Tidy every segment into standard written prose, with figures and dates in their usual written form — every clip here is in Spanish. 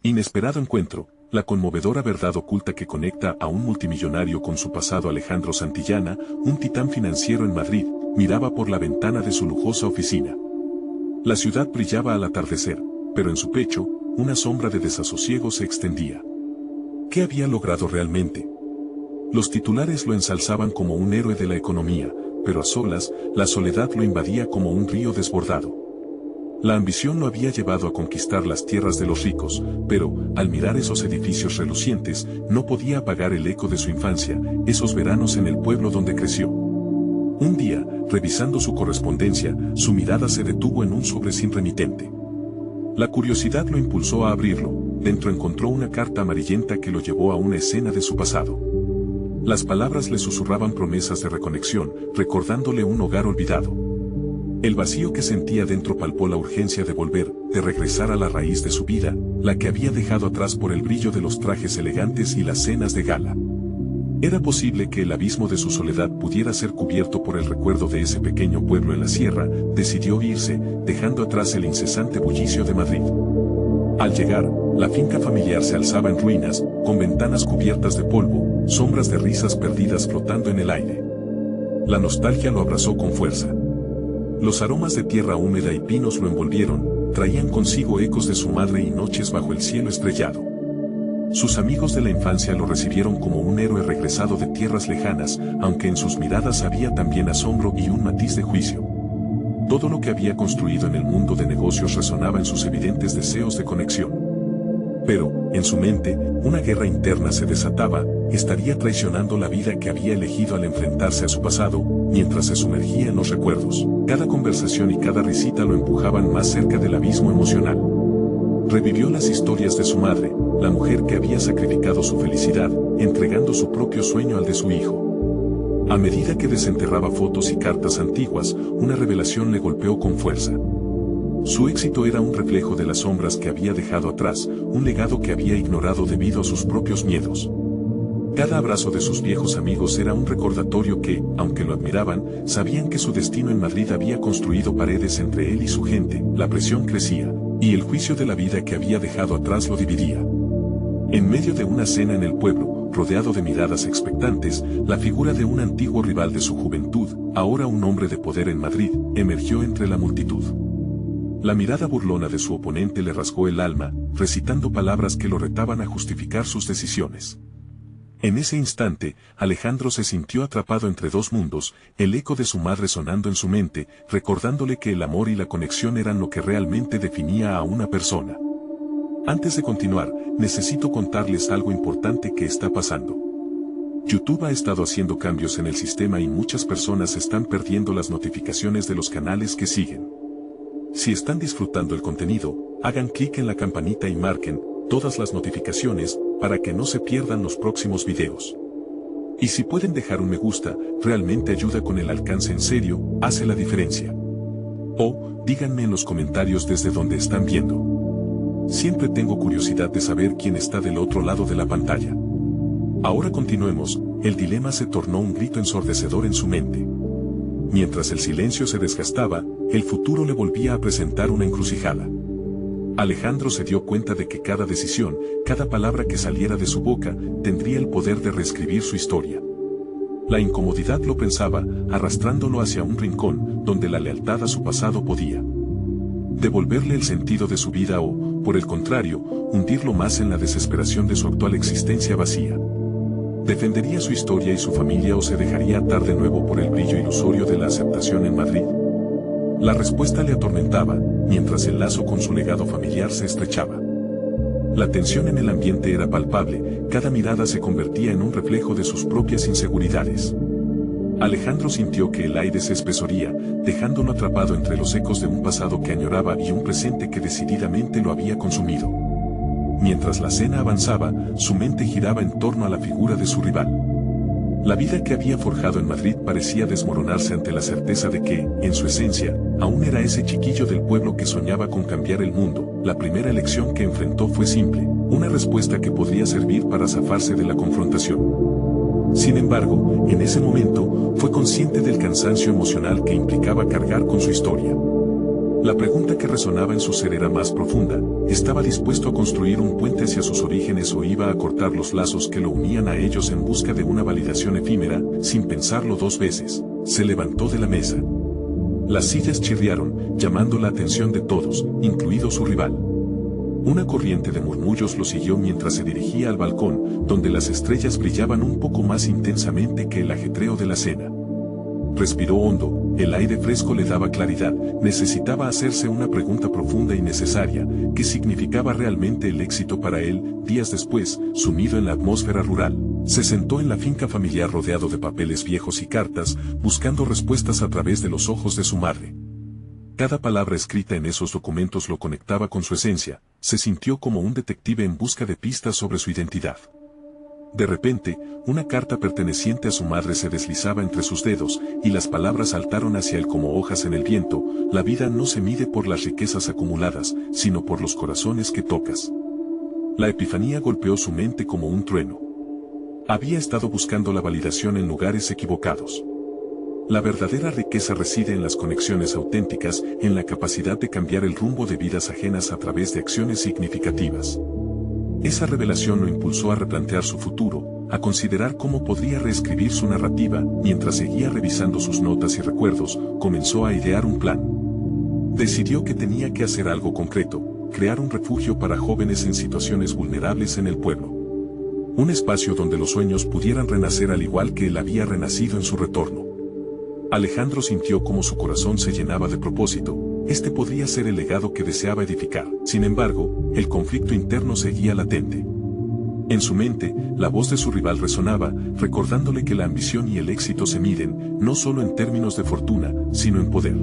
Inesperado encuentro, la conmovedora verdad oculta que conecta a un multimillonario con su pasado. Alejandro Santillana, un titán financiero en Madrid, miraba por la ventana de su lujosa oficina. La ciudad brillaba al atardecer, pero en su pecho, una sombra de desasosiego se extendía. ¿Qué había logrado realmente? Los titulares lo ensalzaban como un héroe de la economía, pero a solas, la soledad lo invadía como un río desbordado. La ambición lo había llevado a conquistar las tierras de los ricos, pero, al mirar esos edificios relucientes, no podía apagar el eco de su infancia, esos veranos en el pueblo donde creció. Un día, revisando su correspondencia, su mirada se detuvo en un sobre sin remitente. La curiosidad lo impulsó a abrirlo. Dentro encontró una carta amarillenta que lo llevó a una escena de su pasado. Las palabras le susurraban promesas de reconexión, recordándole un hogar olvidado. El vacío que sentía dentro palpó la urgencia de volver, de regresar a la raíz de su vida, la que había dejado atrás por el brillo de los trajes elegantes y las cenas de gala. Era posible que el abismo de su soledad pudiera ser cubierto por el recuerdo de ese pequeño pueblo en la sierra. Decidió irse, dejando atrás el incesante bullicio de Madrid. Al llegar, la finca familiar se alzaba en ruinas, con ventanas cubiertas de polvo, sombras de risas perdidas flotando en el aire. La nostalgia lo abrazó con fuerza. Los aromas de tierra húmeda y pinos lo envolvieron, traían consigo ecos de su madre y noches bajo el cielo estrellado. Sus amigos de la infancia lo recibieron como un héroe regresado de tierras lejanas, aunque en sus miradas había también asombro y un matiz de juicio. Todo lo que había construido en el mundo de negocios resonaba en sus evidentes deseos de conexión. Pero, en su mente, una guerra interna se desataba. Estaría traicionando la vida que había elegido al enfrentarse a su pasado, mientras se sumergía en los recuerdos. Cada conversación y cada risita lo empujaban más cerca del abismo emocional. Revivió las historias de su madre, la mujer que había sacrificado su felicidad, entregando su propio sueño al de su hijo. A medida que desenterraba fotos y cartas antiguas, una revelación le golpeó con fuerza. Su éxito era un reflejo de las sombras que había dejado atrás, un legado que había ignorado debido a sus propios miedos. Cada abrazo de sus viejos amigos era un recordatorio que, aunque lo admiraban, sabían que su destino en Madrid había construido paredes entre él y su gente. La presión crecía, y el juicio de la vida que había dejado atrás lo dividía. En medio de una cena en el pueblo, rodeado de miradas expectantes, la figura de un antiguo rival de su juventud, ahora un hombre de poder en Madrid, emergió entre la multitud. La mirada burlona de su oponente le rasgó el alma, recitando palabras que lo retaban a justificar sus decisiones. En ese instante, Alejandro se sintió atrapado entre dos mundos, el eco de su madre sonando en su mente, recordándole que el amor y la conexión eran lo que realmente definía a una persona. Antes de continuar, necesito contarles algo importante que está pasando. YouTube ha estado haciendo cambios en el sistema y muchas personas están perdiendo las notificaciones de los canales que siguen. Si están disfrutando el contenido, hagan clic en la campanita y marquen todas las notificaciones, para que no se pierdan los próximos videos. Y si pueden dejar un me gusta, realmente ayuda con el alcance. En serio, hace la diferencia. O, díganme en los comentarios desde donde están viendo. Siempre tengo curiosidad de saber quién está del otro lado de la pantalla. Ahora continuemos. El dilema se tornó un grito ensordecedor en su mente. Mientras el silencio se desgastaba, el futuro le volvía a presentar una encrucijada. Alejandro se dio cuenta de que cada decisión, cada palabra que saliera de su boca, tendría el poder de reescribir su historia. La incomodidad lo pensaba, arrastrándolo hacia un rincón, donde la lealtad a su pasado podía devolverle el sentido de su vida o, por el contrario, hundirlo más en la desesperación de su actual existencia vacía. ¿Defendería su historia y su familia o se dejaría atar de nuevo por el brillo ilusorio de la aceptación en Madrid? La respuesta le atormentaba, mientras el lazo con su legado familiar se estrechaba. La tensión en el ambiente era palpable, cada mirada se convertía en un reflejo de sus propias inseguridades. Alejandro sintió que el aire se espesoría, dejándolo atrapado entre los ecos de un pasado que añoraba y un presente que decididamente lo había consumido. Mientras la cena avanzaba, su mente giraba en torno a la figura de su rival. La vida que había forjado en Madrid parecía desmoronarse ante la certeza de que, en su esencia, aún era ese chiquillo del pueblo que soñaba con cambiar el mundo. La primera elección que enfrentó fue simple, una respuesta que podría servir para zafarse de la confrontación. Sin embargo, en ese momento, fue consciente del cansancio emocional que implicaba cargar con su historia. La pregunta que resonaba en su ser era más profunda: ¿estaba dispuesto a construir un puente hacia sus orígenes o iba a cortar los lazos que lo unían a ellos en busca de una validación efímera? Sin pensarlo dos veces, se levantó de la mesa. Las sillas chirriaron, llamando la atención de todos, incluido su rival. Una corriente de murmullos lo siguió mientras se dirigía al balcón, donde las estrellas brillaban un poco más intensamente que el ajetreo de la cena. Respiró hondo, el aire fresco le daba claridad, necesitaba hacerse una pregunta profunda y necesaria: ¿qué significaba realmente el éxito para él? Días después, sumido en la atmósfera rural, se sentó en la finca familiar rodeado de papeles viejos y cartas, buscando respuestas a través de los ojos de su madre. Cada palabra escrita en esos documentos lo conectaba con su esencia, se sintió como un detective en busca de pistas sobre su identidad. De repente, una carta perteneciente a su madre se deslizaba entre sus dedos, y las palabras saltaron hacia él como hojas en el viento: la vida no se mide por las riquezas acumuladas, sino por los corazones que tocas. La epifanía golpeó su mente como un trueno. Había estado buscando la validación en lugares equivocados. La verdadera riqueza reside en las conexiones auténticas, en la capacidad de cambiar el rumbo de vidas ajenas a través de acciones significativas. Esa revelación lo impulsó a replantear su futuro, a considerar cómo podría reescribir su narrativa. Mientras seguía revisando sus notas y recuerdos, comenzó a idear un plan. Decidió que tenía que hacer algo concreto: crear un refugio para jóvenes en situaciones vulnerables en el pueblo. Un espacio donde los sueños pudieran renacer al igual que él había renacido en su retorno. Alejandro sintió como su corazón se llenaba de propósito. Este podría ser el legado que deseaba edificar. Sin embargo, el conflicto interno seguía latente. En su mente, la voz de su rival resonaba, recordándole que la ambición y el éxito se miden, no solo en términos de fortuna, sino en poder.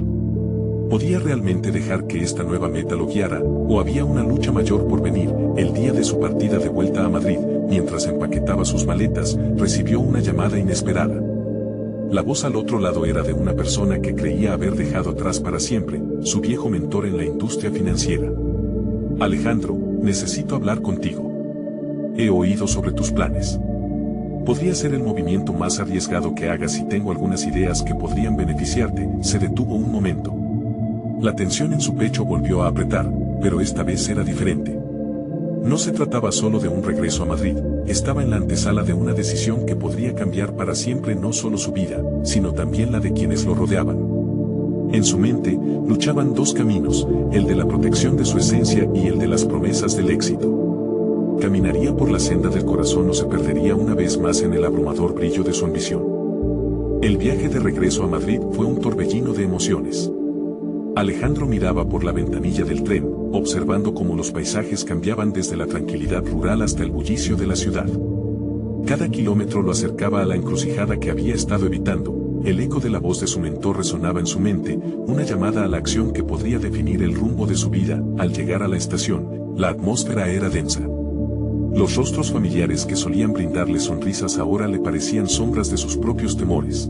¿Podía realmente dejar que esta nueva meta lo guiara, o había una lucha mayor por venir? El día de su partida de vuelta a Madrid, mientras empaquetaba sus maletas, recibió una llamada inesperada. La voz al otro lado era de una persona que creía haber dejado atrás para siempre, su viejo mentor en la industria financiera. Alejandro, necesito hablar contigo. He oído sobre tus planes. Podría ser el movimiento más arriesgado que hagas y tengo algunas ideas que podrían beneficiarte. Se detuvo un momento. La tensión en su pecho volvió a apretar, pero esta vez era diferente. No se trataba solo de un regreso a Madrid, estaba en la antesala de una decisión que podría cambiar para siempre no solo su vida, sino también la de quienes lo rodeaban. En su mente, luchaban dos caminos: el de la protección de su esencia y el de las promesas del éxito. ¿Caminaría por la senda del corazón o se perdería una vez más en el abrumador brillo de su ambición? El viaje de regreso a Madrid fue un torbellino de emociones. Alejandro miraba por la ventanilla del tren, observando cómo los paisajes cambiaban desde la tranquilidad rural hasta el bullicio de la ciudad. Cada kilómetro lo acercaba a la encrucijada que había estado evitando. El eco de la voz de su mentor resonaba en su mente, una llamada a la acción que podría definir el rumbo de su vida. Al llegar a la estación, la atmósfera era densa. Los rostros familiares que solían brindarle sonrisas ahora le parecían sombras de sus propios temores.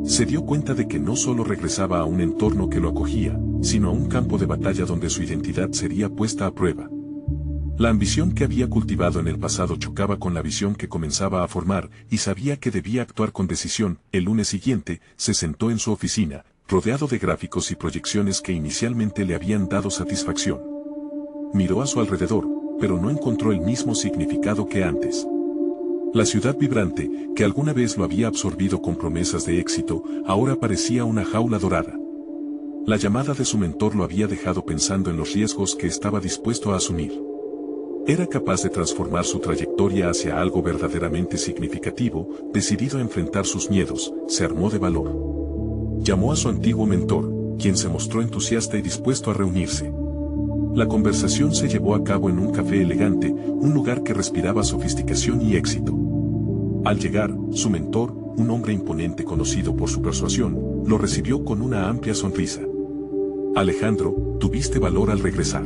Se dio cuenta de que no solo regresaba a un entorno que lo acogía, sino a un campo de batalla donde su identidad sería puesta a prueba. La ambición que había cultivado en el pasado chocaba con la visión que comenzaba a formar, y sabía que debía actuar con decisión. El lunes siguiente, se sentó en su oficina, rodeado de gráficos y proyecciones que inicialmente le habían dado satisfacción. Miró a su alrededor, pero no encontró el mismo significado que antes. La ciudad vibrante, que alguna vez lo había absorbido con promesas de éxito, ahora parecía una jaula dorada. La llamada de su mentor lo había dejado pensando en los riesgos que estaba dispuesto a asumir. Era capaz de transformar su trayectoria hacia algo verdaderamente significativo. Decidido a enfrentar sus miedos, se armó de valor. Llamó a su antiguo mentor, quien se mostró entusiasta y dispuesto a reunirse. La conversación se llevó a cabo en un café elegante, un lugar que respiraba sofisticación y éxito. Al llegar, su mentor, un hombre imponente conocido por su persuasión, lo recibió con una amplia sonrisa. Alejandro, tuviste valor al regresar.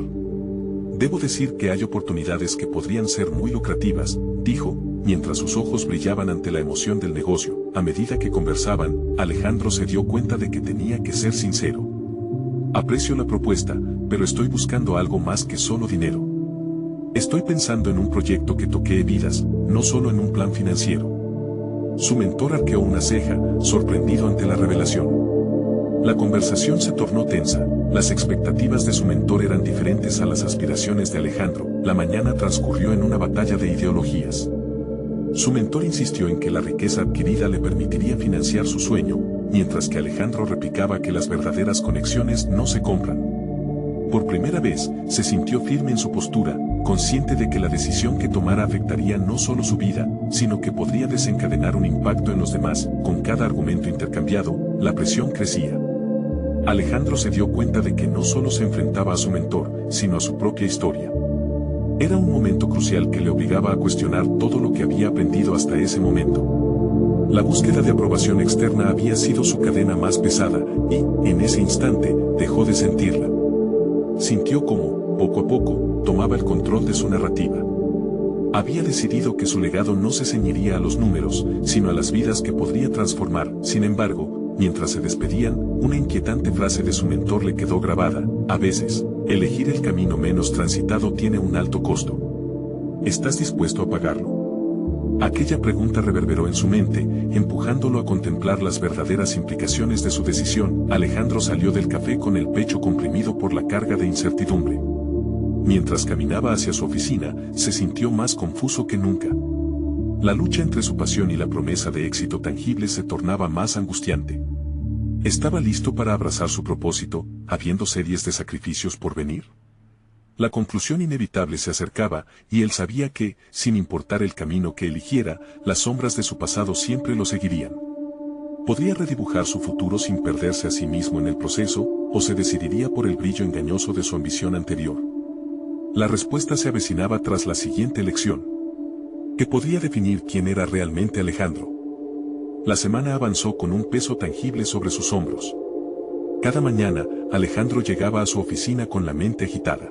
Debo decir que hay oportunidades que podrían ser muy lucrativas, dijo, mientras sus ojos brillaban ante la emoción del negocio. A medida que conversaban, Alejandro se dio cuenta de que tenía que ser sincero. Aprecio la propuesta, pero estoy buscando algo más que solo dinero. Estoy pensando en un proyecto que toquee vidas, no solo en un plan financiero. Su mentor arqueó una ceja, sorprendido ante la revelación. La conversación se tornó tensa, las expectativas de su mentor eran diferentes a las aspiraciones de Alejandro. La mañana transcurrió en una batalla de ideologías. Su mentor insistió en que la riqueza adquirida le permitiría financiar su sueño, mientras que Alejandro replicaba que las verdaderas conexiones no se compran. Por primera vez, se sintió firme en su postura, consciente de que la decisión que tomara afectaría no solo su vida, sino que podría desencadenar un impacto en los demás. Con cada argumento intercambiado, la presión crecía. Alejandro se dio cuenta de que no solo se enfrentaba a su mentor, sino a su propia historia. Era un momento crucial que le obligaba a cuestionar todo lo que había aprendido hasta ese momento. La búsqueda de aprobación externa había sido su cadena más pesada, y, en ese instante, dejó de sentirla. Sintió cómo, poco a poco, tomaba el control de su narrativa. Había decidido que su legado no se ceñiría a los números, sino a las vidas que podría transformar. Sin embargo, mientras se despedían, una inquietante frase de su mentor le quedó grabada: a veces, elegir el camino menos transitado tiene un alto costo. ¿Estás dispuesto a pagarlo? Aquella pregunta reverberó en su mente, empujándolo a contemplar las verdaderas implicaciones de su decisión. Alejandro salió del café con el pecho comprimido por la carga de incertidumbre. Mientras caminaba hacia su oficina, se sintió más confuso que nunca. La lucha entre su pasión y la promesa de éxito tangible se tornaba más angustiante. ¿Estaba listo para abrazar su propósito, habiendo series de sacrificios por venir? La conclusión inevitable se acercaba, y él sabía que, sin importar el camino que eligiera, las sombras de su pasado siempre lo seguirían. ¿Podría redibujar su futuro sin perderse a sí mismo en el proceso, o se decidiría por el brillo engañoso de su ambición anterior? La respuesta se avecinaba tras la siguiente elección, que podía definir quién era realmente Alejandro. La semana avanzó con un peso tangible sobre sus hombros. Cada mañana, Alejandro llegaba a su oficina con la mente agitada.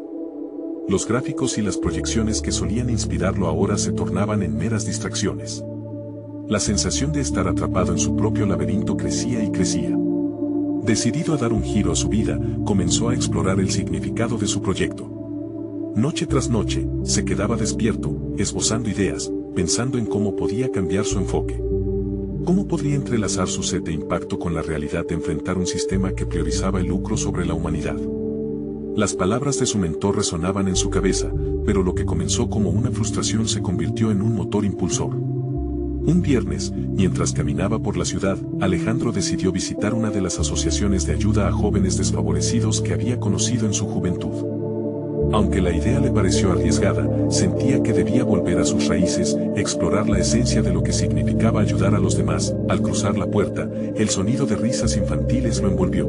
Los gráficos y las proyecciones que solían inspirarlo ahora se tornaban en meras distracciones. La sensación de estar atrapado en su propio laberinto crecía y crecía. Decidido a dar un giro a su vida, comenzó a explorar el significado de su proyecto. Noche tras noche, se quedaba despierto, esbozando ideas, pensando en cómo podía cambiar su enfoque. ¿Cómo podría entrelazar su sed de impacto con la realidad de enfrentar un sistema que priorizaba el lucro sobre la humanidad? Las palabras de su mentor resonaban en su cabeza, pero lo que comenzó como una frustración se convirtió en un motor impulsor. Un viernes, mientras caminaba por la ciudad, Alejandro decidió visitar una de las asociaciones de ayuda a jóvenes desfavorecidos que había conocido en su juventud. Aunque la idea le pareció arriesgada, sentía que debía volver a sus raíces, explorar la esencia de lo que significaba ayudar a los demás. Al cruzar la puerta, el sonido de risas infantiles lo envolvió.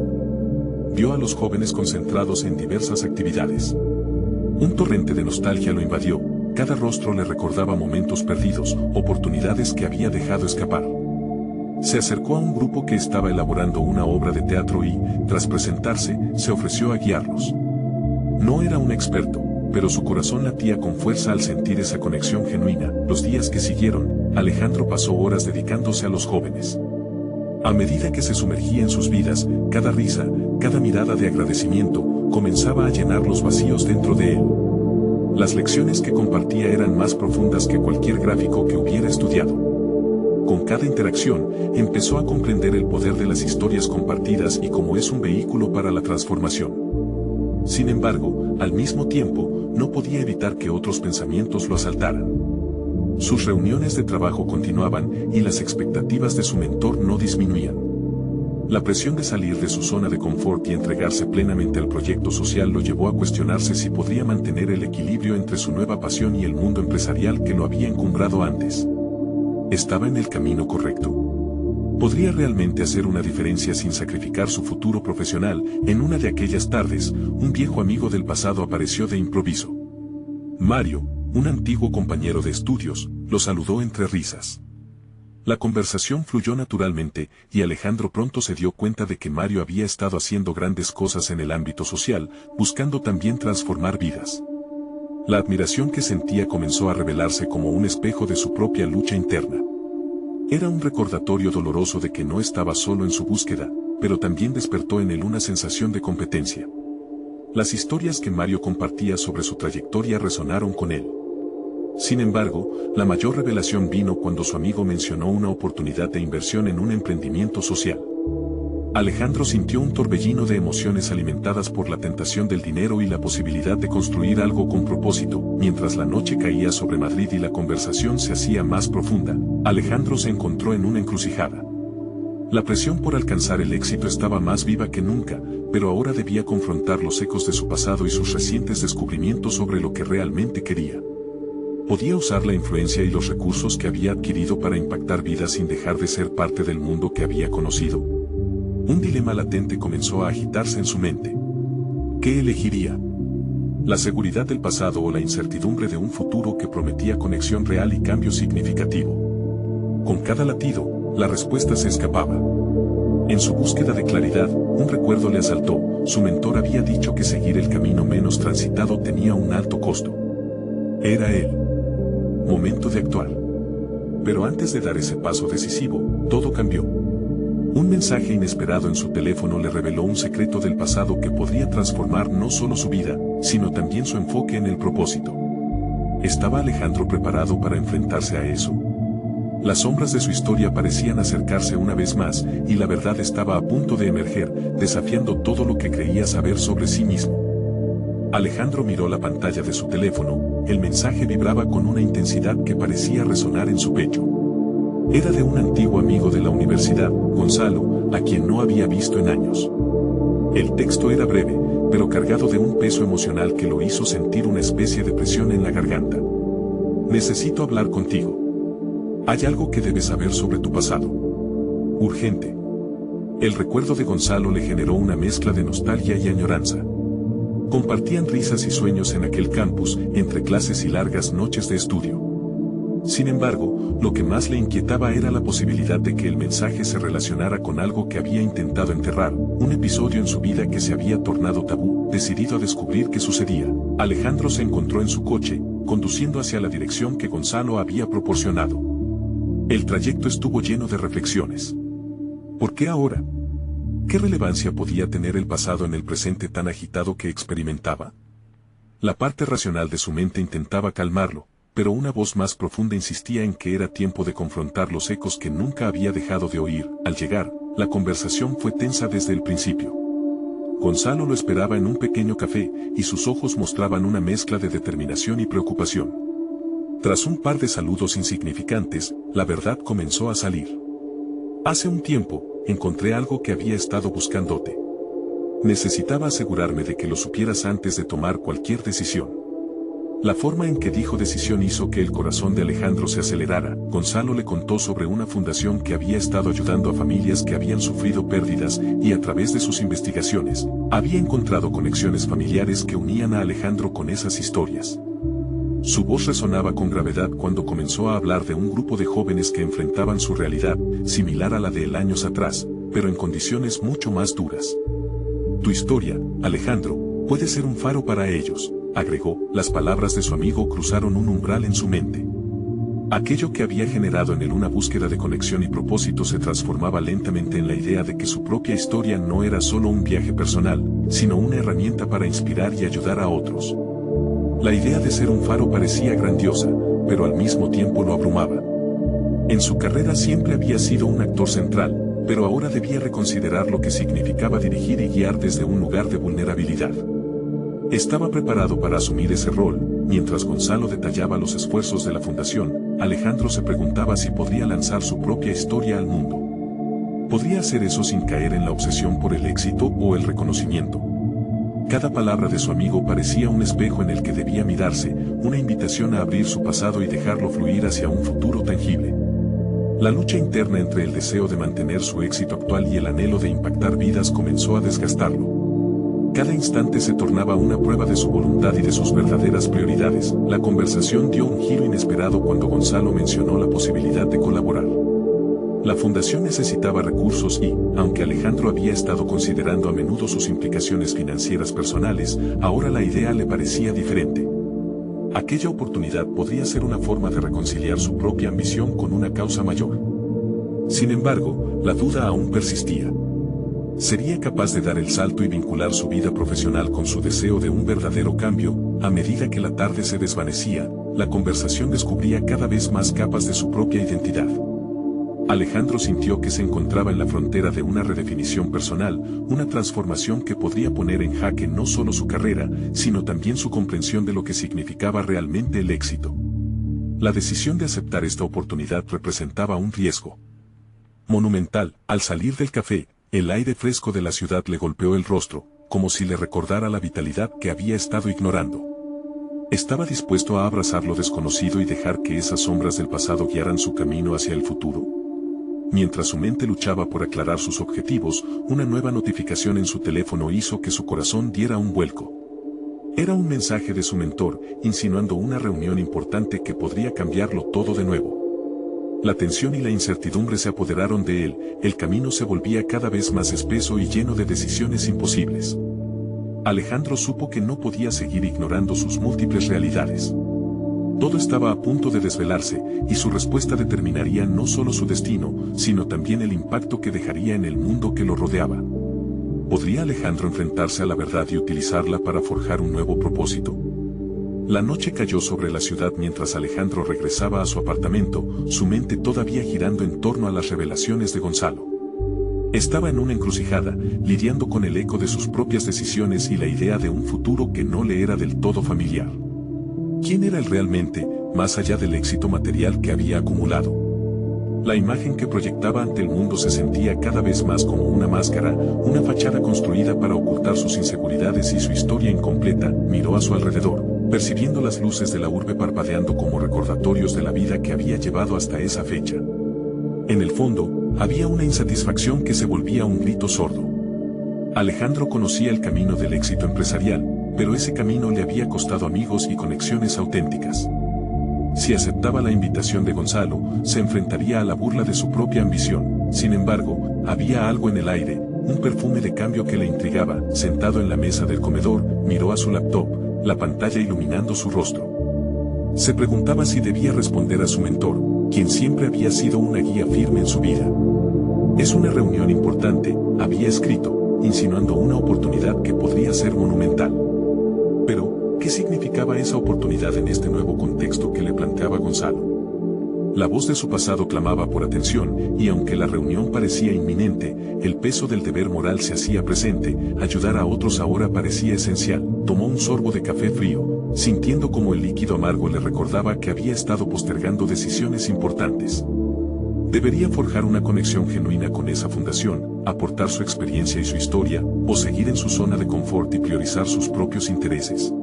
Vio a los jóvenes concentrados en diversas actividades. Un torrente de nostalgia lo invadió, cada rostro le recordaba momentos perdidos, oportunidades que había dejado escapar. Se acercó a un grupo que estaba elaborando una obra de teatro y, tras presentarse, se ofreció a guiarlos. No era un experto, pero su corazón latía con fuerza al sentir esa conexión genuina. Los días que siguieron, Alejandro pasó horas dedicándose a los jóvenes. A medida que se sumergía en sus vidas, cada risa, cada mirada de agradecimiento, comenzaba a llenar los vacíos dentro de él. Las lecciones que compartía eran más profundas que cualquier gráfico que hubiera estudiado. Con cada interacción, empezó a comprender el poder de las historias compartidas y cómo es un vehículo para la transformación. Sin embargo, al mismo tiempo, no podía evitar que otros pensamientos lo asaltaran. Sus reuniones de trabajo continuaban y las expectativas de su mentor no disminuían. La presión de salir de su zona de confort y entregarse plenamente al proyecto social lo llevó a cuestionarse si podría mantener el equilibrio entre su nueva pasión y el mundo empresarial que lo había encumbrado antes. ¿Estaba en el camino correcto? ¿Podría realmente hacer una diferencia sin sacrificar su futuro profesional? En una de aquellas tardes, un viejo amigo del pasado apareció de improviso. Mario, un antiguo compañero de estudios, lo saludó entre risas. La conversación fluyó naturalmente, y Alejandro pronto se dio cuenta de que Mario había estado haciendo grandes cosas en el ámbito social, buscando también transformar vidas. La admiración que sentía comenzó a revelarse como un espejo de su propia lucha interna. Era un recordatorio doloroso de que no estaba solo en su búsqueda, pero también despertó en él una sensación de competencia. Las historias que Mario compartía sobre su trayectoria resonaron con él. Sin embargo, la mayor revelación vino cuando su amigo mencionó una oportunidad de inversión en un emprendimiento social. Alejandro sintió un torbellino de emociones alimentadas por la tentación del dinero y la posibilidad de construir algo con propósito. Mientras la noche caía sobre Madrid y la conversación se hacía más profunda, Alejandro se encontró en una encrucijada. La presión por alcanzar el éxito estaba más viva que nunca, pero ahora debía confrontar los ecos de su pasado y sus recientes descubrimientos sobre lo que realmente quería. Podía usar la influencia y los recursos que había adquirido para impactar vidas sin dejar de ser parte del mundo que había conocido. Un dilema latente comenzó a agitarse en su mente. ¿Qué elegiría? ¿La seguridad del pasado o la incertidumbre de un futuro que prometía conexión real y cambio significativo? Con cada latido, la respuesta se escapaba. En su búsqueda de claridad, un recuerdo le asaltó. Su mentor había dicho que seguir el camino menos transitado tenía un alto costo. Era el momento de actuar. Pero antes de dar ese paso decisivo, todo cambió. Un mensaje inesperado en su teléfono le reveló un secreto del pasado que podría transformar no solo su vida, sino también su enfoque en el propósito. ¿Estaba Alejandro preparado para enfrentarse a eso? Las sombras de su historia parecían acercarse una vez más, y la verdad estaba a punto de emerger, desafiando todo lo que creía saber sobre sí mismo. Alejandro miró la pantalla de su teléfono. El mensaje vibraba con una intensidad que parecía resonar en su pecho. Era de un antiguo amigo de la universidad, Gonzalo, a quien no había visto en años. El texto era breve, pero cargado de un peso emocional que lo hizo sentir una especie de presión en la garganta. Necesito hablar contigo. Hay algo que debes saber sobre tu pasado. Urgente. El recuerdo de Gonzalo le generó una mezcla de nostalgia y añoranza. Compartían risas y sueños en aquel campus, entre clases y largas noches de estudio. Sin embargo, lo que más le inquietaba era la posibilidad de que el mensaje se relacionara con algo que había intentado enterrar, un episodio en su vida que se había tornado tabú. Decidido a descubrir qué sucedía, Alejandro se encontró en su coche, conduciendo hacia la dirección que Gonzalo había proporcionado. El trayecto estuvo lleno de reflexiones. ¿Por qué ahora? ¿Qué relevancia podía tener el pasado en el presente tan agitado que experimentaba? La parte racional de su mente intentaba calmarlo, pero una voz más profunda insistía en que era tiempo de confrontar los ecos que nunca había dejado de oír. Al llegar, la conversación fue tensa desde el principio. Gonzalo lo esperaba en un pequeño café, y sus ojos mostraban una mezcla de determinación y preocupación. Tras un par de saludos insignificantes, la verdad comenzó a salir. Hace un tiempo, encontré algo que había estado buscándote. Necesitaba asegurarme de que lo supieras antes de tomar cualquier decisión. La forma en que dijo decisión hizo que el corazón de Alejandro se acelerara. Gonzalo le contó sobre una fundación que había estado ayudando a familias que habían sufrido pérdidas, y a través de sus investigaciones, había encontrado conexiones familiares que unían a Alejandro con esas historias. Su voz resonaba con gravedad cuando comenzó a hablar de un grupo de jóvenes que enfrentaban su realidad, similar a la de años atrás, pero en condiciones mucho más duras. Tu historia, Alejandro, puede ser un faro para ellos, agregó. Las palabras de su amigo cruzaron un umbral en su mente. Aquello que había generado en él una búsqueda de conexión y propósito se transformaba lentamente en la idea de que su propia historia no era solo un viaje personal, sino una herramienta para inspirar y ayudar a otros. La idea de ser un faro parecía grandiosa, pero al mismo tiempo lo abrumaba. En su carrera siempre había sido un actor central, pero ahora debía reconsiderar lo que significaba dirigir y guiar desde un lugar de vulnerabilidad. Estaba preparado para asumir ese rol. Mientras Gonzalo detallaba los esfuerzos de la fundación, Alejandro se preguntaba si podría lanzar su propia historia al mundo. ¿Podría hacer eso sin caer en la obsesión por el éxito o el reconocimiento? Cada palabra de su amigo parecía un espejo en el que debía mirarse, una invitación a abrir su pasado y dejarlo fluir hacia un futuro tangible. La lucha interna entre el deseo de mantener su éxito actual y el anhelo de impactar vidas comenzó a desgastarlo. Cada instante se tornaba una prueba de su voluntad y de sus verdaderas prioridades. La conversación dio un giro inesperado cuando Gonzalo mencionó la posibilidad de colaborar. La fundación necesitaba recursos y, aunque Alejandro había estado considerando a menudo sus implicaciones financieras personales, ahora la idea le parecía diferente. Aquella oportunidad podría ser una forma de reconciliar su propia ambición con una causa mayor. Sin embargo, la duda aún persistía. ¿Sería capaz de dar el salto y vincular su vida profesional con su deseo de un verdadero cambio? A medida que la tarde se desvanecía, la conversación descubría cada vez más capas de su propia identidad. Alejandro sintió que se encontraba en la frontera de una redefinición personal, una transformación que podría poner en jaque no solo su carrera, sino también su comprensión de lo que significaba realmente el éxito. La decisión de aceptar esta oportunidad representaba un riesgo monumental. Al salir del café, el aire fresco de la ciudad le golpeó el rostro, como si le recordara la vitalidad que había estado ignorando. Estaba dispuesto a abrazar lo desconocido y dejar que esas sombras del pasado guiaran su camino hacia el futuro. Mientras su mente luchaba por aclarar sus objetivos, una nueva notificación en su teléfono hizo que su corazón diera un vuelco. Era un mensaje de su mentor, insinuando una reunión importante que podría cambiarlo todo de nuevo. La tensión y la incertidumbre se apoderaron de él, el camino se volvía cada vez más espeso y lleno de decisiones imposibles. Alejandro supo que no podía seguir ignorando sus múltiples realidades. Todo estaba a punto de desvelarse, y su respuesta determinaría no solo su destino, sino también el impacto que dejaría en el mundo que lo rodeaba. ¿Podría Alejandro enfrentarse a la verdad y utilizarla para forjar un nuevo propósito? La noche cayó sobre la ciudad mientras Alejandro regresaba a su apartamento, su mente todavía girando en torno a las revelaciones de Gonzalo. Estaba en una encrucijada, lidiando con el eco de sus propias decisiones y la idea de un futuro que no le era del todo familiar. ¿Quién era él realmente, más allá del éxito material que había acumulado? La imagen que proyectaba ante el mundo se sentía cada vez más como una máscara, una fachada construida para ocultar sus inseguridades y su historia incompleta. Miró a su alrededor, percibiendo las luces de la urbe parpadeando como recordatorios de la vida que había llevado hasta esa fecha. En el fondo, había una insatisfacción que se volvía un grito sordo. Alejandro conocía el camino del éxito empresarial, pero ese camino le había costado amigos y conexiones auténticas. Si aceptaba la invitación de Gonzalo, se enfrentaría a la burla de su propia ambición. Sin embargo, había algo en el aire, un perfume de cambio que le intrigaba. Sentado en la mesa del comedor, miró a su laptop, la pantalla iluminando su rostro. Se preguntaba si debía responder a su mentor, quien siempre había sido una guía firme en su vida. Es una reunión importante, había escrito, insinuando una oportunidad que podría ser monumental. Pero, ¿qué significaba esa oportunidad en este nuevo contexto que le planteaba Gonzalo? La voz de su pasado clamaba por atención, y aunque la reunión parecía inminente, el peso del deber moral se hacía presente. Ayudar a otros ahora parecía esencial. Tomó un sorbo de café frío, sintiendo como el líquido amargo le recordaba que había estado postergando decisiones importantes. Debería forjar una conexión genuina con esa fundación, aportar su experiencia y su historia, o seguir en su zona de confort y priorizar sus propios intereses.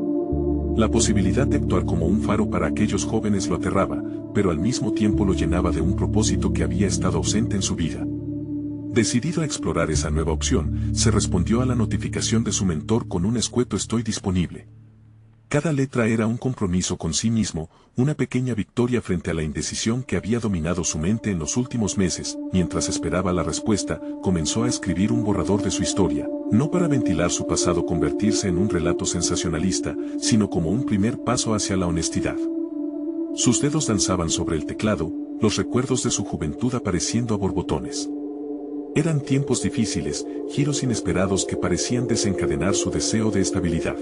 La posibilidad de actuar como un faro para aquellos jóvenes lo aterraba, pero al mismo tiempo lo llenaba de un propósito que había estado ausente en su vida. Decidido a explorar esa nueva opción, se respondió a la notificación de su mentor con un escueto "estoy disponible". Cada letra era un compromiso con sí mismo, una pequeña victoria frente a la indecisión que había dominado su mente en los últimos meses. Mientras esperaba la respuesta, comenzó a escribir un borrador de su historia, no para ventilar su pasado convertirse en un relato sensacionalista, sino como un primer paso hacia la honestidad. Sus dedos danzaban sobre el teclado, los recuerdos de su juventud apareciendo a borbotones. Eran tiempos difíciles, giros inesperados que parecían desencadenar su deseo de estabilidad.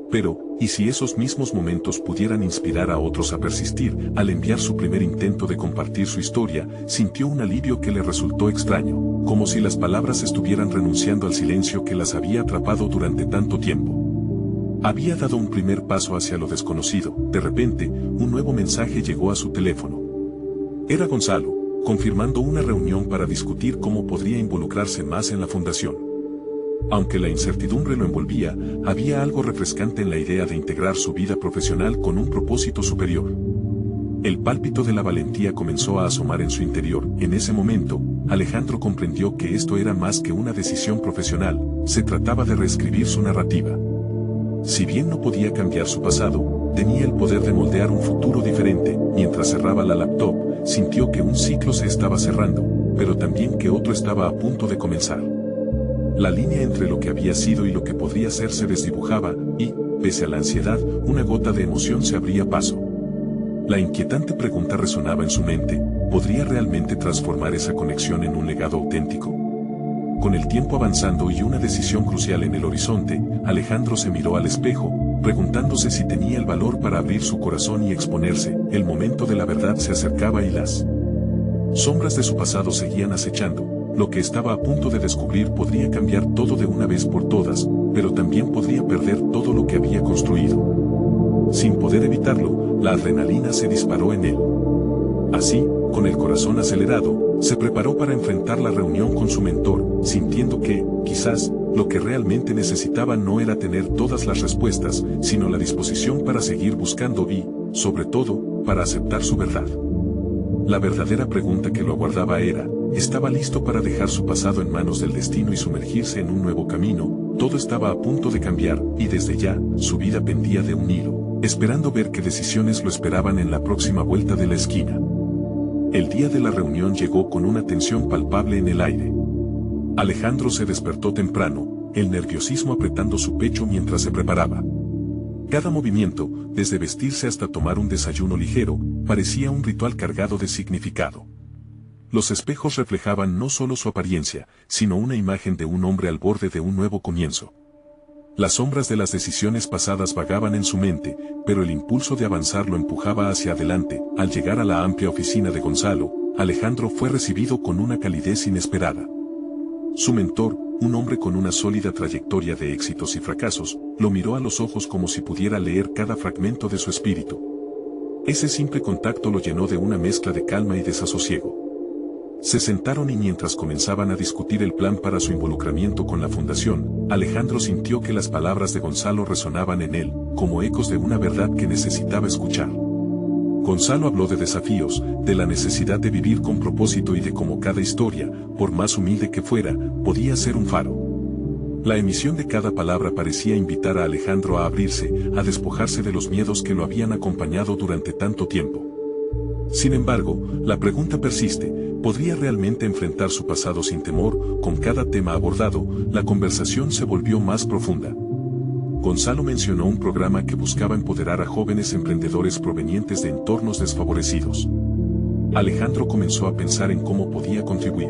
Pero, ¿y si esos mismos momentos pudieran inspirar a otros a persistir? Al enviar su primer intento de compartir su historia, sintió un alivio que le resultó extraño, como si las palabras estuvieran renunciando al silencio que las había atrapado durante tanto tiempo. Había dado un primer paso hacia lo desconocido. De repente, un nuevo mensaje llegó a su teléfono. Era Gonzalo, confirmando una reunión para discutir cómo podría involucrarse más en la fundación. Aunque la incertidumbre lo envolvía, había algo refrescante en la idea de integrar su vida profesional con un propósito superior. El pálpito de la valentía comenzó a asomar en su interior. En ese momento, Alejandro comprendió que esto era más que una decisión profesional, se trataba de reescribir su narrativa. Si bien no podía cambiar su pasado, tenía el poder de moldear un futuro diferente. Mientras cerraba la laptop, sintió que un ciclo se estaba cerrando, pero también que otro estaba a punto de comenzar. La línea entre lo que había sido y lo que podría ser se desdibujaba, y, pese a la ansiedad, una gota de emoción se abría paso. La inquietante pregunta resonaba en su mente: ¿podría realmente transformar esa conexión en un legado auténtico? Con el tiempo avanzando y una decisión crucial en el horizonte, Alejandro se miró al espejo, preguntándose si tenía el valor para abrir su corazón y exponerse. El momento de la verdad se acercaba y las Sombras de su pasado seguían acechando. Lo que estaba a punto de descubrir podría cambiar todo de una vez por todas, pero también podría perder todo lo que había construido. Sin poder evitarlo, la adrenalina se disparó en él. Así, con el corazón acelerado, se preparó para enfrentar la reunión con su mentor, sintiendo que, quizás, lo que realmente necesitaba no era tener todas las respuestas, sino la disposición para seguir buscando y, sobre todo, para aceptar su verdad. La verdadera pregunta que lo aguardaba era, ¿estaba listo para dejar su pasado en manos del destino y sumergirse en un nuevo camino? Todo estaba a punto de cambiar, y desde ya, su vida pendía de un hilo, esperando ver qué decisiones lo esperaban en la próxima vuelta de la esquina. El día de la reunión llegó con una tensión palpable en el aire. Alejandro se despertó temprano, el nerviosismo apretando su pecho mientras se preparaba. Cada movimiento, desde vestirse hasta tomar un desayuno ligero, parecía un ritual cargado de significado. Los espejos reflejaban no solo su apariencia, sino una imagen de un hombre al borde de un nuevo comienzo. Las sombras de las decisiones pasadas vagaban en su mente, pero el impulso de avanzar lo empujaba hacia adelante. Al llegar a la amplia oficina de Gonzalo, Alejandro fue recibido con una calidez inesperada. Su mentor, un hombre con una sólida trayectoria de éxitos y fracasos, lo miró a los ojos como si pudiera leer cada fragmento de su espíritu. Ese simple contacto lo llenó de una mezcla de calma y desasosiego. Se sentaron y mientras comenzaban a discutir el plan para su involucramiento con la fundación, Alejandro sintió que las palabras de Gonzalo resonaban en él, como ecos de una verdad que necesitaba escuchar. Gonzalo habló de desafíos, de la necesidad de vivir con propósito y de cómo cada historia, por más humilde que fuera, podía ser un faro. La emisión de cada palabra parecía invitar a Alejandro a abrirse, a despojarse de los miedos que lo habían acompañado durante tanto tiempo. Sin embargo, la pregunta persiste, ¿podría realmente enfrentar su pasado sin temor? Con cada tema abordado, la conversación se volvió más profunda. Gonzalo mencionó un programa que buscaba empoderar a jóvenes emprendedores provenientes de entornos desfavorecidos. Alejandro comenzó a pensar en cómo podía contribuir.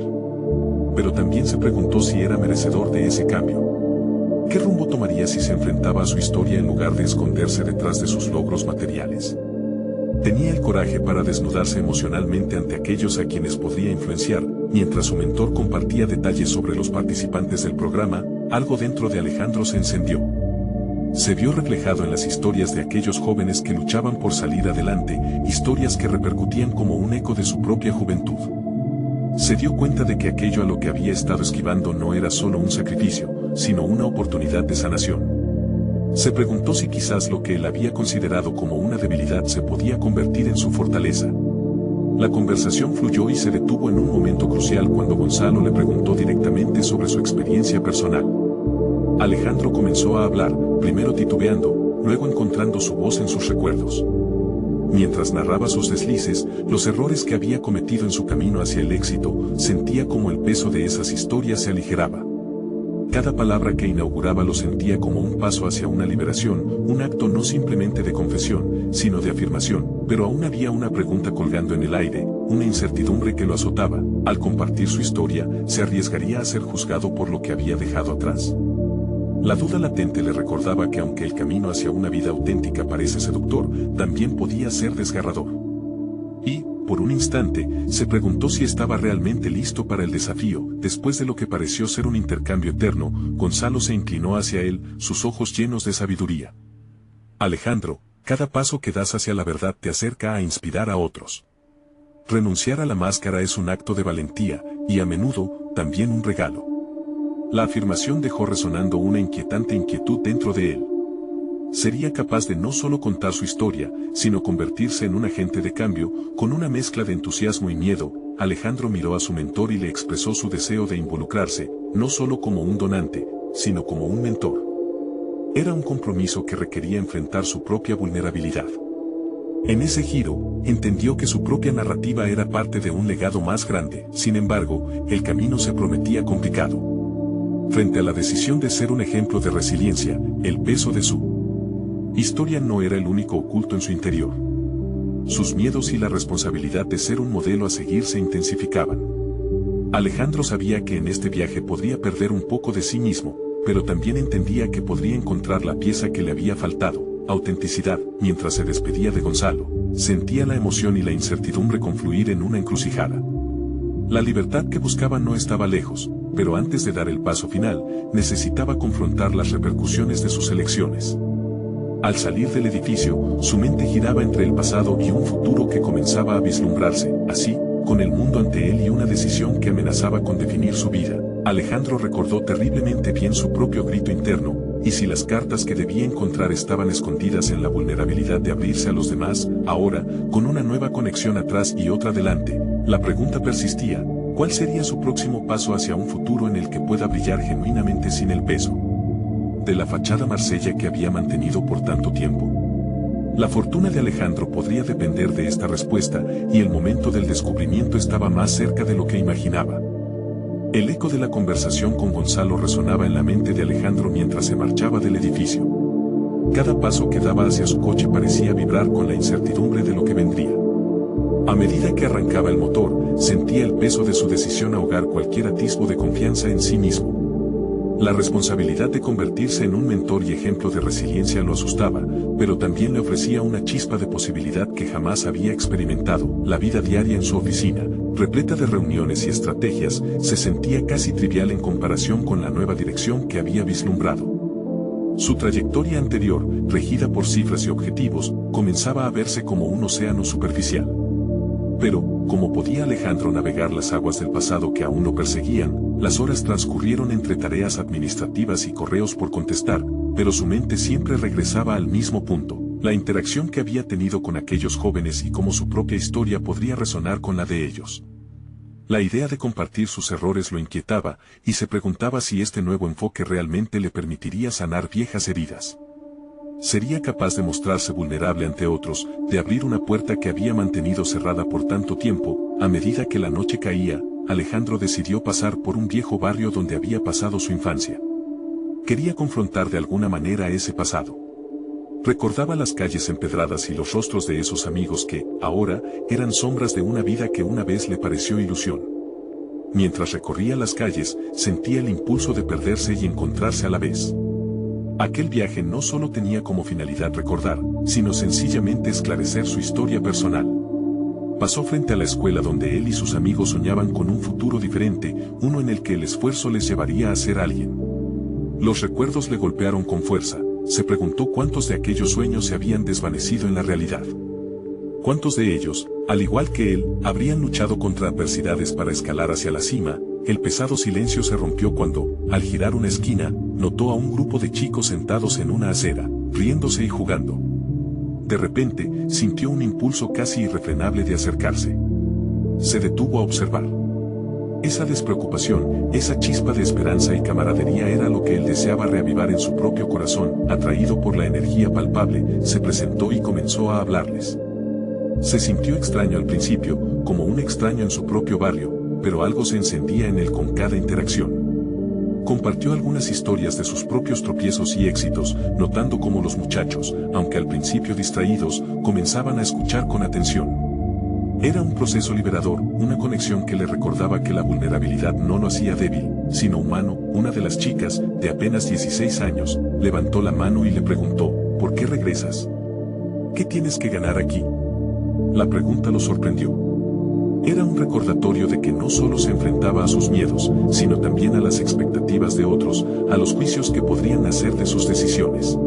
Pero también se preguntó si era merecedor de ese cambio. ¿Qué rumbo tomaría si se enfrentaba a su historia en lugar de esconderse detrás de sus logros materiales? Tenía el coraje para desnudarse emocionalmente ante aquellos a quienes podría influenciar. Mientras su mentor compartía detalles sobre los participantes del programa, algo dentro de Alejandro se encendió. Se vio reflejado en las historias de aquellos jóvenes que luchaban por salir adelante, historias que repercutían como un eco de su propia juventud. Se dio cuenta de que aquello a lo que había estado esquivando no era solo un sacrificio, sino una oportunidad de sanación. Se preguntó si quizás lo que él había considerado como una debilidad se podía convertir en su fortaleza. La conversación fluyó y se detuvo en un momento crucial cuando Gonzalo le preguntó directamente sobre su experiencia personal. Alejandro comenzó a hablar, primero titubeando, luego encontrando su voz en sus recuerdos. Mientras narraba sus deslices, los errores que había cometido en su camino hacia el éxito, sentía como el peso de esas historias se aligeraba. Cada palabra que inauguraba lo sentía como un paso hacia una liberación, un acto no simplemente de confesión, sino de afirmación, pero aún había una pregunta colgando en el aire, una incertidumbre que lo azotaba. Al compartir su historia, ¿se arriesgaría a ser juzgado por lo que había dejado atrás? La duda latente le recordaba que aunque el camino hacia una vida auténtica parece seductor, también podía ser desgarrador. Y, por un instante, se preguntó si estaba realmente listo para el desafío. Después de lo que pareció ser un intercambio eterno, Gonzalo se inclinó hacia él, sus ojos llenos de sabiduría. Alejandro, cada paso que das hacia la verdad te acerca a inspirar a otros. Renunciar a la máscara es un acto de valentía, y a menudo, también un regalo. La afirmación dejó resonando una inquietante inquietud dentro de él. Sería capaz de no solo contar su historia, sino convertirse en un agente de cambio. Con una mezcla de entusiasmo y miedo, Alejandro miró a su mentor y le expresó su deseo de involucrarse, no solo como un donante, sino como un mentor. Era un compromiso que requería enfrentar su propia vulnerabilidad. En ese giro, entendió que su propia narrativa era parte de un legado más grande. Sin embargo, el camino se prometía complicado. Frente a la decisión de ser un ejemplo de resiliencia, el peso de su historia no era el único oculto en su interior. Sus miedos y la responsabilidad de ser un modelo a seguir se intensificaban. Alejandro sabía que en este viaje podría perder un poco de sí mismo, pero también entendía que podría encontrar la pieza que le había faltado, autenticidad. Mientras se despedía de Gonzalo, sentía la emoción y la incertidumbre confluir en una encrucijada. La libertad que buscaba no estaba lejos, pero antes de dar el paso final, necesitaba confrontar las repercusiones de sus elecciones. Al salir del edificio, su mente giraba entre el pasado y un futuro que comenzaba a vislumbrarse. Así, con el mundo ante él y una decisión que amenazaba con definir su vida, Alejandro recordó terriblemente bien su propio grito interno, y si las cartas que debía encontrar estaban escondidas en la vulnerabilidad de abrirse a los demás, ahora, con una nueva conexión atrás y otra delante, la pregunta persistía: ¿cuál sería su próximo paso hacia un futuro en el que pueda brillar genuinamente sin el peso de la fachada marsella que había mantenido por tanto tiempo? La fortuna de Alejandro podría depender de esta respuesta, y el momento del descubrimiento estaba más cerca de lo que imaginaba. El eco de la conversación con Gonzalo resonaba en la mente de Alejandro mientras se marchaba del edificio. Cada paso que daba hacia su coche parecía vibrar con la incertidumbre de lo que vendría. A medida que arrancaba el motor, sentía el peso de su decisión ahogar cualquier atisbo de confianza en sí mismo. La responsabilidad de convertirse en un mentor y ejemplo de resiliencia lo asustaba, pero también le ofrecía una chispa de posibilidad que jamás había experimentado. La vida diaria en su oficina, repleta de reuniones y estrategias, se sentía casi trivial en comparación con la nueva dirección que había vislumbrado. Su trayectoria anterior, regida por cifras y objetivos, comenzaba a verse como un océano superficial. Pero, ¿cómo podía Alejandro navegar las aguas del pasado que aún lo perseguían? Las horas transcurrieron entre tareas administrativas y correos por contestar, pero su mente siempre regresaba al mismo punto: la interacción que había tenido con aquellos jóvenes y cómo su propia historia podría resonar con la de ellos. La idea de compartir sus errores lo inquietaba, y se preguntaba si este nuevo enfoque realmente le permitiría sanar viejas heridas. ¿Sería capaz de mostrarse vulnerable ante otros, de abrir una puerta que había mantenido cerrada por tanto tiempo? A medida que la noche caía, Alejandro decidió pasar por un viejo barrio donde había pasado su infancia. Quería confrontar de alguna manera ese pasado. Recordaba las calles empedradas y los rostros de esos amigos que, ahora, eran sombras de una vida que una vez le pareció ilusión. Mientras recorría las calles, sentía el impulso de perderse y encontrarse a la vez. Aquel viaje no solo tenía como finalidad recordar, sino sencillamente esclarecer su historia personal. Pasó frente a la escuela donde él y sus amigos soñaban con un futuro diferente, uno en el que el esfuerzo les llevaría a ser alguien. Los recuerdos le golpearon con fuerza. Se preguntó cuántos de aquellos sueños se habían desvanecido en la realidad. Cuántos de ellos, al igual que él, habrían luchado contra adversidades para escalar hacia la cima. El pesado silencio se rompió cuando, al girar una esquina, notó a un grupo de chicos sentados en una acera, riéndose y jugando. De repente, sintió un impulso casi irrefrenable de acercarse. Se detuvo a observar. Esa despreocupación, esa chispa de esperanza y camaradería era lo que él deseaba reavivar en su propio corazón. Atraído por la energía palpable, se presentó y comenzó a hablarles. Se sintió extraño al principio, como un extraño en su propio barrio, pero algo se encendía en él con cada interacción. Compartió algunas historias de sus propios tropiezos y éxitos, notando cómo los muchachos, aunque al principio distraídos, comenzaban a escuchar con atención. Era un proceso liberador, una conexión que le recordaba que la vulnerabilidad no lo hacía débil, sino humano. Una de las chicas, de apenas 16 años, levantó la mano y le preguntó: ¿por qué regresas? ¿Qué tienes que ganar aquí? La pregunta lo sorprendió. Era un recordatorio de que no solo se enfrentaba a sus miedos, sino también a las expectativas de otros, a los juicios que podrían nacer de sus decisiones.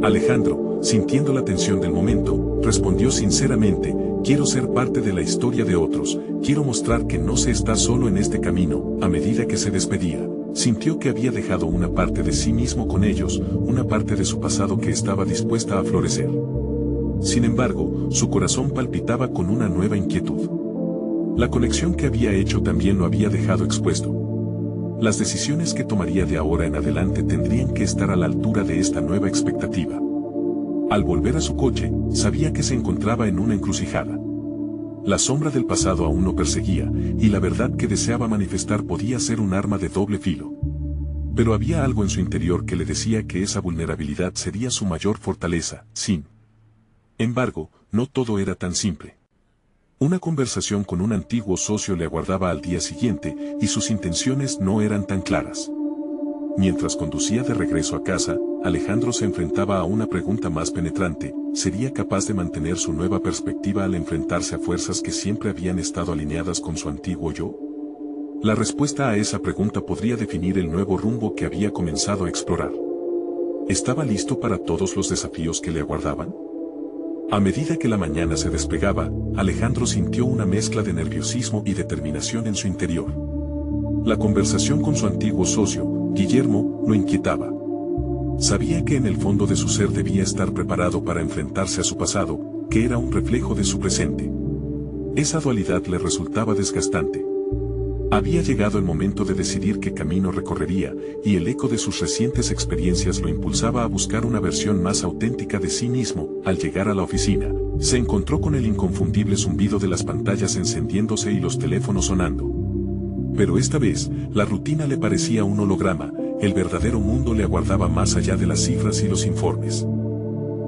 Alejandro, sintiendo la tensión del momento, respondió sinceramente: quiero ser parte de la historia de otros, quiero mostrar que no se está solo en este camino. A medida que se despedía, sintió que había dejado una parte de sí mismo con ellos, una parte de su pasado que estaba dispuesta a florecer. Sin embargo, su corazón palpitaba con una nueva inquietud. La conexión que había hecho también lo había dejado expuesto. Las decisiones que tomaría de ahora en adelante tendrían que estar a la altura de esta nueva expectativa. Al volver a su coche, sabía que se encontraba en una encrucijada. La sombra del pasado aún lo perseguía, y la verdad que deseaba manifestar podía ser un arma de doble filo. Pero había algo en su interior que le decía que esa vulnerabilidad sería su mayor fortaleza. Sin embargo, no todo era tan simple. Una conversación con un antiguo socio le aguardaba al día siguiente, y sus intenciones no eran tan claras. Mientras conducía de regreso a casa, Alejandro se enfrentaba a una pregunta más penetrante: ¿sería capaz de mantener su nueva perspectiva al enfrentarse a fuerzas que siempre habían estado alineadas con su antiguo yo? La respuesta a esa pregunta podría definir el nuevo rumbo que había comenzado a explorar. ¿Estaba listo para todos los desafíos que le aguardaban? A medida que la mañana se despegaba, Alejandro sintió una mezcla de nerviosismo y determinación en su interior. La conversación con su antiguo socio, Guillermo, lo inquietaba. Sabía que en el fondo de su ser debía estar preparado para enfrentarse a su pasado, que era un reflejo de su presente. Esa dualidad le resultaba desgastante. Había llegado el momento de decidir qué camino recorrería, y el eco de sus recientes experiencias lo impulsaba a buscar una versión más auténtica de sí mismo. Al llegar a la oficina, se encontró con el inconfundible zumbido de las pantallas encendiéndose y los teléfonos sonando. Pero esta vez, la rutina le parecía un holograma, el verdadero mundo le aguardaba más allá de las cifras y los informes.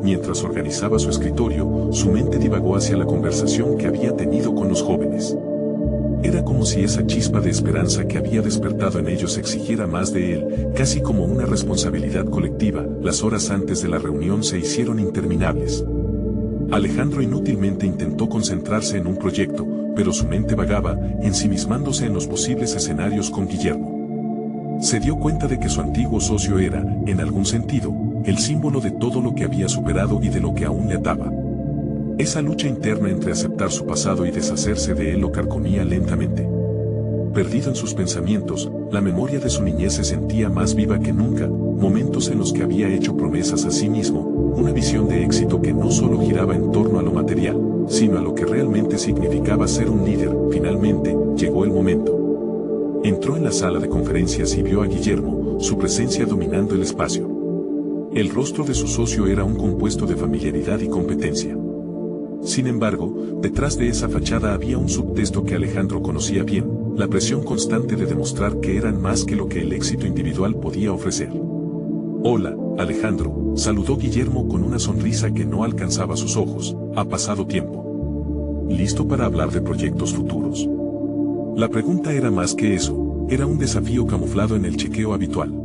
Mientras organizaba su escritorio, su mente divagó hacia la conversación que había tenido con los jóvenes. Era como si esa chispa de esperanza que había despertado en ellos exigiera más de él, casi como una responsabilidad colectiva. Las horas antes de la reunión se hicieron interminables. Alejandro inútilmente intentó concentrarse en un proyecto, pero su mente vagaba, ensimismándose en los posibles escenarios con Guillermo. Se dio cuenta de que su antiguo socio era, en algún sentido, el símbolo de todo lo que había superado y de lo que aún le ataba. Esa lucha interna entre aceptar su pasado y deshacerse de él lo carcomía lentamente. Perdido en sus pensamientos, la memoria de su niñez se sentía más viva que nunca, momentos en los que había hecho promesas a sí mismo, una visión de éxito que no solo giraba en torno a lo material, sino a lo que realmente significaba ser un líder. Finalmente, llegó el momento. Entró en la sala de conferencias y vio a Guillermo, su presencia dominando el espacio. El rostro de su socio era un compuesto de familiaridad y competencia. Sin embargo, detrás de esa fachada había un subtexto que Alejandro conocía bien, la presión constante de demostrar que eran más que lo que el éxito individual podía ofrecer. «Hola, Alejandro», saludó Guillermo con una sonrisa que no alcanzaba sus ojos. «¿Ha pasado tiempo? ¿Listo para hablar de proyectos futuros?». La pregunta era más que eso, era un desafío camuflado en el chequeo habitual.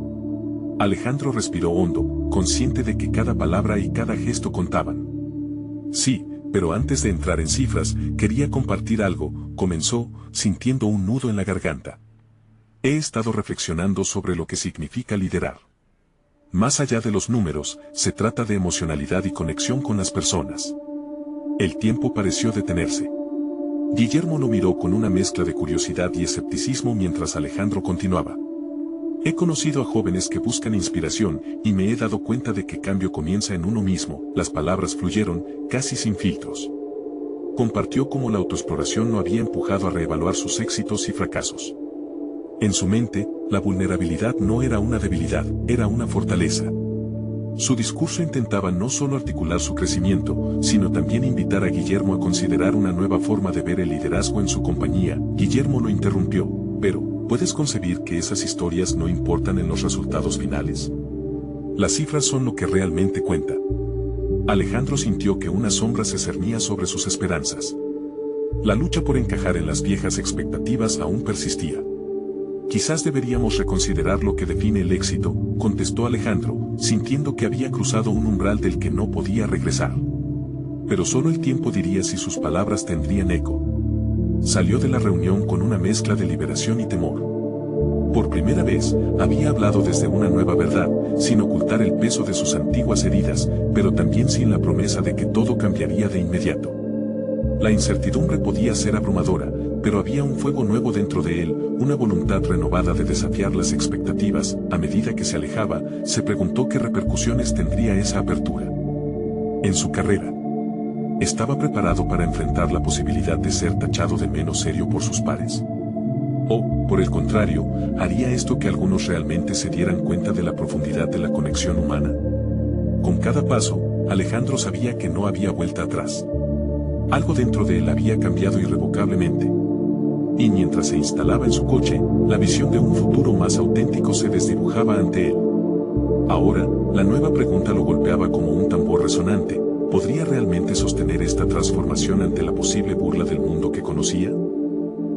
Alejandro respiró hondo, consciente de que cada palabra y cada gesto contaban. «Sí, pero antes de entrar en cifras, quería compartir algo», comenzó, sintiendo un nudo en la garganta. «He estado reflexionando sobre lo que significa liderar. Más allá de los números, se trata de emocionalidad y conexión con las personas». El tiempo pareció detenerse. Guillermo lo miró con una mezcla de curiosidad y escepticismo mientras Alejandro continuaba. «He conocido a jóvenes que buscan inspiración, y me he dado cuenta de que cambio comienza en uno mismo». Las palabras fluyeron, casi sin filtros. Compartió cómo la autoexploración lo había empujado a reevaluar sus éxitos y fracasos. En su mente, la vulnerabilidad no era una debilidad, era una fortaleza. Su discurso intentaba no solo articular su crecimiento, sino también invitar a Guillermo a considerar una nueva forma de ver el liderazgo en su compañía. Guillermo lo interrumpió. «Pero, ¿puedes concebir que esas historias no importan en los resultados finales? Las cifras son lo que realmente cuenta». Alejandro sintió que una sombra se cernía sobre sus esperanzas. La lucha por encajar en las viejas expectativas aún persistía. «Quizás deberíamos reconsiderar lo que define el éxito», contestó Alejandro, sintiendo que había cruzado un umbral del que no podía regresar. Pero solo el tiempo diría si sus palabras tendrían eco. Salió de la reunión con una mezcla de liberación y temor. Por primera vez, había hablado desde una nueva verdad, sin ocultar el peso de sus antiguas heridas, pero también sin la promesa de que todo cambiaría de inmediato. La incertidumbre podía ser abrumadora, pero había un fuego nuevo dentro de él, una voluntad renovada de desafiar las expectativas. A medida que se alejaba, se preguntó qué repercusiones tendría esa apertura en su carrera. ¿Estaba preparado para enfrentar la posibilidad de ser tachado de menos serio por sus pares? ¿O, por el contrario, haría esto que algunos realmente se dieran cuenta de la profundidad de la conexión humana? Con cada paso, Alejandro sabía que no había vuelta atrás. Algo dentro de él había cambiado irrevocablemente. Y mientras se instalaba en su coche, la visión de un futuro más auténtico se desdibujaba ante él. Ahora, la nueva pregunta lo golpeaba como un tambor resonante. ¿Podría realmente sostener esta transformación ante la posible burla del mundo que conocía?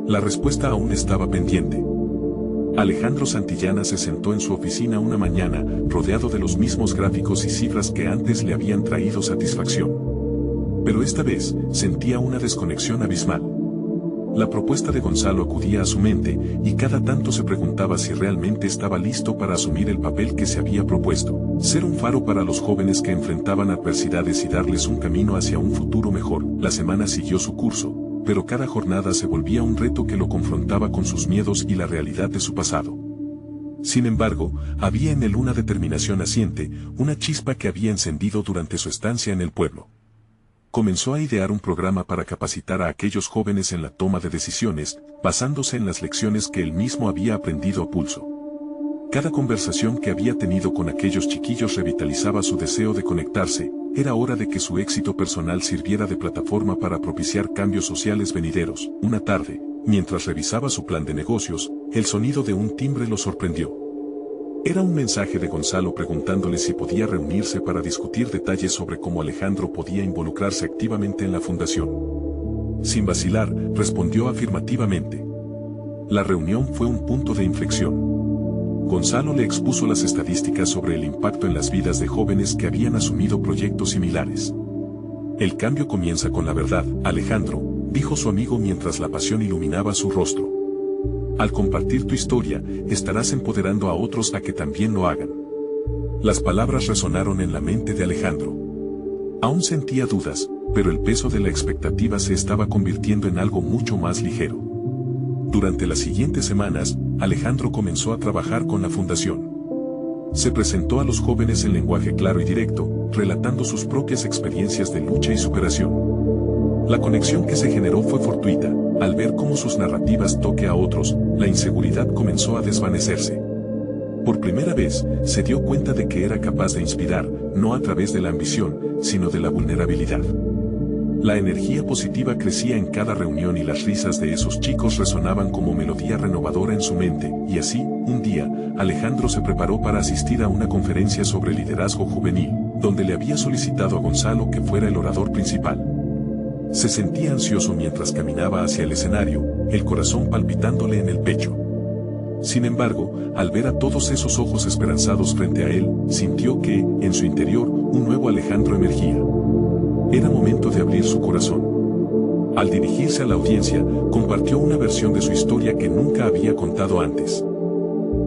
La respuesta aún estaba pendiente. Alejandro Santillana se sentó en su oficina una mañana, rodeado de los mismos gráficos y cifras que antes le habían traído satisfacción. Pero esta vez, sentía una desconexión abismal. La propuesta de Gonzalo acudía a su mente, y cada tanto se preguntaba si realmente estaba listo para asumir el papel que se había propuesto, ser un faro para los jóvenes que enfrentaban adversidades y darles un camino hacia un futuro mejor. La semana siguió su curso, pero cada jornada se volvía un reto que lo confrontaba con sus miedos y la realidad de su pasado. Sin embargo, había en él una determinación naciente, una chispa que había encendido durante su estancia en el pueblo. Comenzó a idear un programa para capacitar a aquellos jóvenes en la toma de decisiones, basándose en las lecciones que él mismo había aprendido a pulso. Cada conversación que había tenido con aquellos chiquillos revitalizaba su deseo de conectarse. Era hora de que su éxito personal sirviera de plataforma para propiciar cambios sociales venideros. Una tarde, mientras revisaba su plan de negocios, el sonido de un timbre lo sorprendió. Era un mensaje de Gonzalo preguntándole si podía reunirse para discutir detalles sobre cómo Alejandro podía involucrarse activamente en la fundación. Sin vacilar, respondió afirmativamente. La reunión fue un punto de inflexión. Gonzalo le expuso las estadísticas sobre el impacto en las vidas de jóvenes que habían asumido proyectos similares. El cambio comienza con la verdad, Alejandro, dijo su amigo mientras la pasión iluminaba su rostro. Al compartir tu historia, estarás empoderando a otros a que también lo hagan. Las palabras resonaron en la mente de Alejandro. Aún sentía dudas, pero el peso de la expectativa se estaba convirtiendo en algo mucho más ligero. Durante las siguientes semanas, Alejandro comenzó a trabajar con la fundación. Se presentó a los jóvenes en lenguaje claro y directo, relatando sus propias experiencias de lucha y superación. La conexión que se generó fue fortuita. Al ver cómo sus narrativas toque a otros, la inseguridad comenzó a desvanecerse. Por primera vez, se dio cuenta de que era capaz de inspirar, no a través de la ambición, sino de la vulnerabilidad. La energía positiva crecía en cada reunión y las risas de esos chicos resonaban como melodía renovadora en su mente, y así, un día, Alejandro se preparó para asistir a una conferencia sobre liderazgo juvenil, donde le había solicitado a Gonzalo que fuera el orador principal. Se sentía ansioso mientras caminaba hacia el escenario, el corazón palpitándole en el pecho. Sin embargo, al ver a todos esos ojos esperanzados frente a él, sintió que, en su interior, un nuevo Alejandro emergía. Era momento de abrir su corazón. Al dirigirse a la audiencia, compartió una versión de su historia que nunca había contado antes.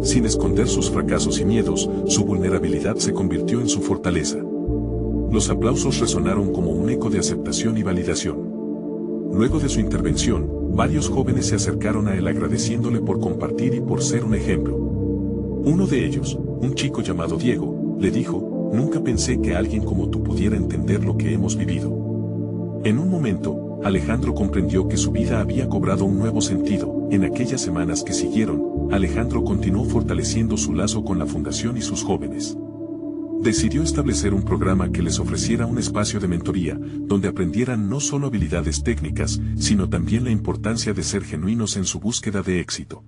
Sin esconder sus fracasos y miedos, su vulnerabilidad se convirtió en su fortaleza. Los aplausos resonaron como un eco de aceptación y validación. Luego de su intervención, varios jóvenes se acercaron a él agradeciéndole por compartir y por ser un ejemplo. Uno de ellos, un chico llamado Diego, le dijo: "Nunca pensé que alguien como tú pudiera entender lo que hemos vivido". En un momento, Alejandro comprendió que su vida había cobrado un nuevo sentido. En aquellas semanas que siguieron, Alejandro continuó fortaleciendo su lazo con la fundación y sus jóvenes. Decidió establecer un programa que les ofreciera un espacio de mentoría, donde aprendieran no solo habilidades técnicas, sino también la importancia de ser genuinos en su búsqueda de éxito.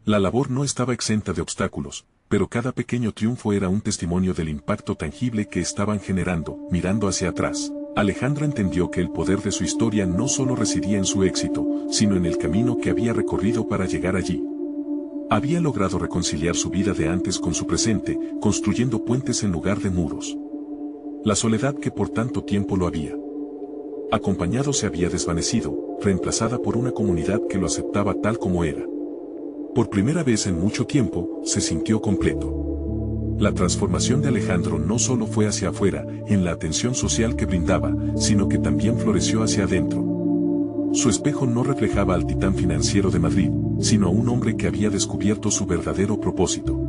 La labor no estaba exenta de obstáculos, pero cada pequeño triunfo era un testimonio del impacto tangible que estaban generando. Mirando hacia atrás, Alejandro entendió que el poder de su historia no solo residía en su éxito, sino en el camino que había recorrido para llegar allí. Había logrado reconciliar su vida de antes con su presente, construyendo puentes en lugar de muros. La soledad que por tanto tiempo lo había acompañado se había desvanecido, reemplazada por una comunidad que lo aceptaba tal como era. Por primera vez en mucho tiempo, se sintió completo. La transformación de Alejandro no solo fue hacia afuera, en la atención social que brindaba, sino que también floreció hacia adentro. Su espejo no reflejaba al titán financiero de Madrid, sino a un hombre que había descubierto su verdadero propósito.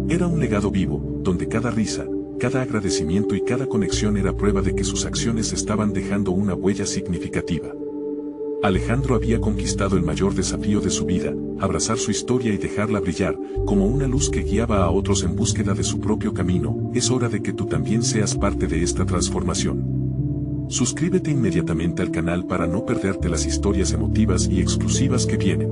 Era un legado vivo, donde cada risa, cada agradecimiento y cada conexión era prueba de que sus acciones estaban dejando una huella significativa. Alejandro había conquistado el mayor desafío de su vida, abrazar su historia y dejarla brillar, como una luz que guiaba a otros en búsqueda de su propio camino. Es hora de que tú también seas parte de esta transformación. Suscríbete inmediatamente al canal para no perderte las historias emotivas y exclusivas que vienen.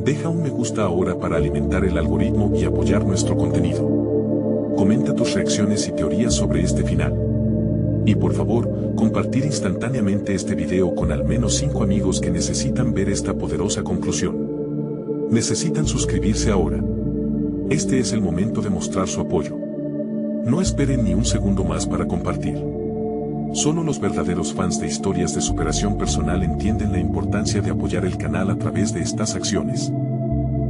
Deja un me gusta ahora para alimentar el algoritmo y apoyar nuestro contenido. Comenta tus reacciones y teorías sobre este final. Y por favor, compartir instantáneamente este video con al menos 5 amigos que necesitan ver esta poderosa conclusión. Necesitan suscribirse ahora. Este es el momento de mostrar su apoyo. No esperen ni un segundo más para compartir. Solo los verdaderos fans de historias de superación personal entienden la importancia de apoyar el canal a través de estas acciones.